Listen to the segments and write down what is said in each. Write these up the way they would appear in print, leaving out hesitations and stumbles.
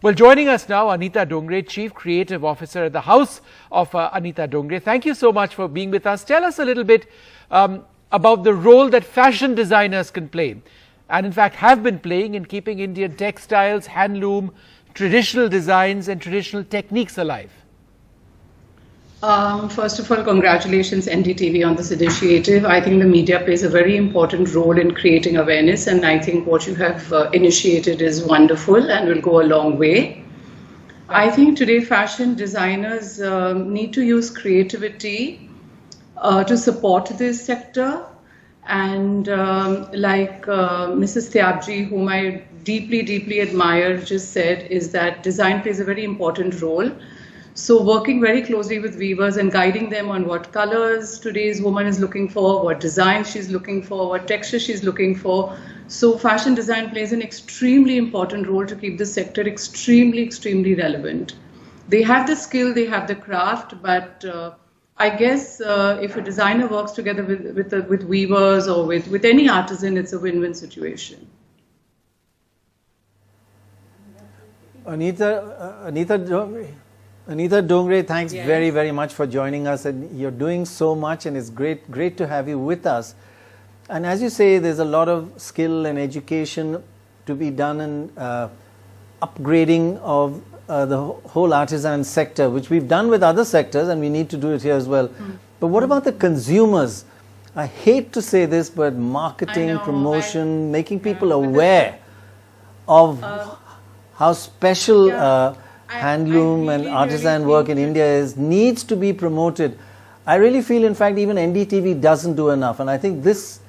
Well, joining us now, Anita Dongre, Chief Creative Officer at the House of Anita Dongre. Thank you so much for being with us. Tell us a little bit about the role that fashion designers can play, and in fact have been playing in keeping Indian textiles, handloom, traditional designs and traditional techniques alive. First of all, congratulations NDTV on this initiative. I think the media plays a very important role in creating awareness, and I think what you have initiated is wonderful and will go a long way. I think today fashion designers need to use creativity to support this sector, and like Mrs. Tyabji, whom I deeply admire, just said, is that design plays a very important role. So working very closely with weavers and guiding them on what colors today's woman is looking for, what design she's looking for, what texture she's looking for. So fashion design plays an extremely important role to keep this sector extremely relevant. They have the skill, they have the craft, but I guess if a designer works together with weavers or with any artisan, it's a win-win situation. Anita Dongre, thanks very much for joining us, and you're doing so much, and it's great to have you with us. And as you say, there's a lot of skill and education to be done in upgrading of the whole artisan sector, which we've done with other sectors, and we need to do it here as well. But what about the consumers? I hate to say this, but marketing, promotion, making people aware of how special handloom and artisan work in India needs to be promoted. I really feel, in fact, even NDTV doesn't do enough, and I think this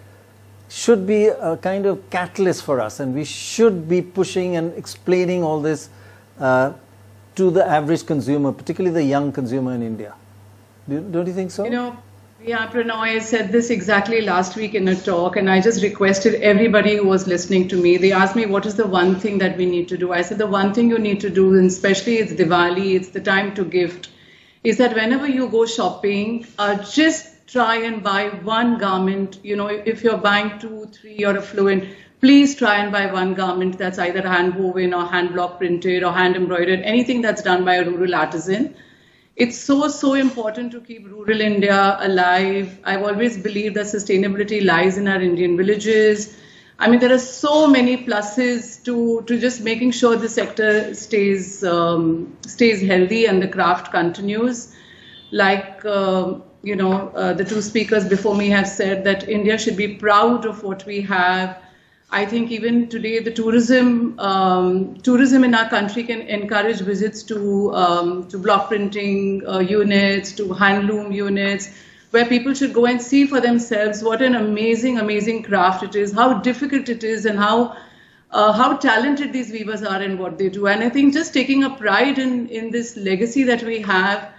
should be a kind of catalyst for us, and we should be pushing and explaining all this to the average consumer, particularly the young consumer in India. Don't you think so? You know, yeah, Pranoy, I said this exactly last week in a talk, and I just requested everybody who was listening to me. They asked me, what is the one thing that we need to do? I said, the one thing you need to do, and especially it's Diwali, it's the time to gift, is that whenever you go shopping, just try and buy one garment. You know, if you're buying 2, 3 or affluent, please try and buy one garment that's either hand woven or hand block printed or hand embroidered, anything that's done by a rural artisan. It's so important to keep rural India alive. I've always believed that sustainability lies in our Indian villages. I mean, there are so many pluses to just making sure the sector stays healthy and the craft continues. Like, you know, the two speakers before me have said that India should be proud of what we have. I think even today the tourism in our country can encourage visits to block printing units, to handloom units, where people should go and see for themselves what an amazing craft it is, how difficult it is, and how talented these weavers are in what they do. And I think just taking a pride in this legacy that we have,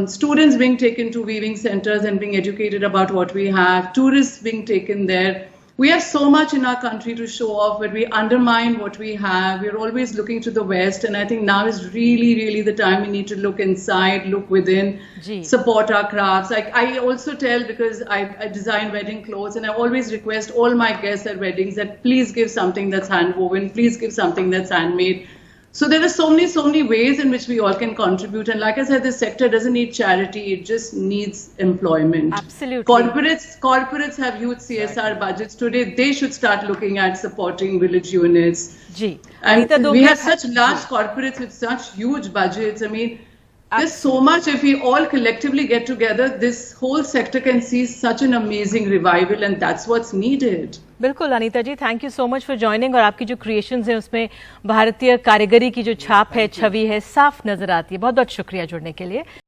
students being taken to weaving centers and being educated about what we have, tourists being taken there. We have so much in our country to show off, but we undermine what we have. We're always looking to the West, and I think now is really the time we need to look inside, look within, support our crafts. I also tell, because I design wedding clothes, and I always request all my guests at weddings that please give something that's hand woven, please give something that's handmade. So there are so many ways in which we all can contribute. And like I said, this sector doesn't need charity, it just needs employment. Absolutely. Corporates have huge CSR budgets. Today, they should start looking at supporting village units. And we have such large corporates with such huge budgets. I mean, there's so much. If we all collectively get together, this whole sector can see such an amazing revival, and that's what's needed. बिल्कुल Anita ji, thank you so much for joining. और आपकी जो creations हैं उसमें भारतीय कारीगरी की जो छाप है, छवि है, साफ नजर आती है। बहुत शुक्रिया जुड़ने के लिए।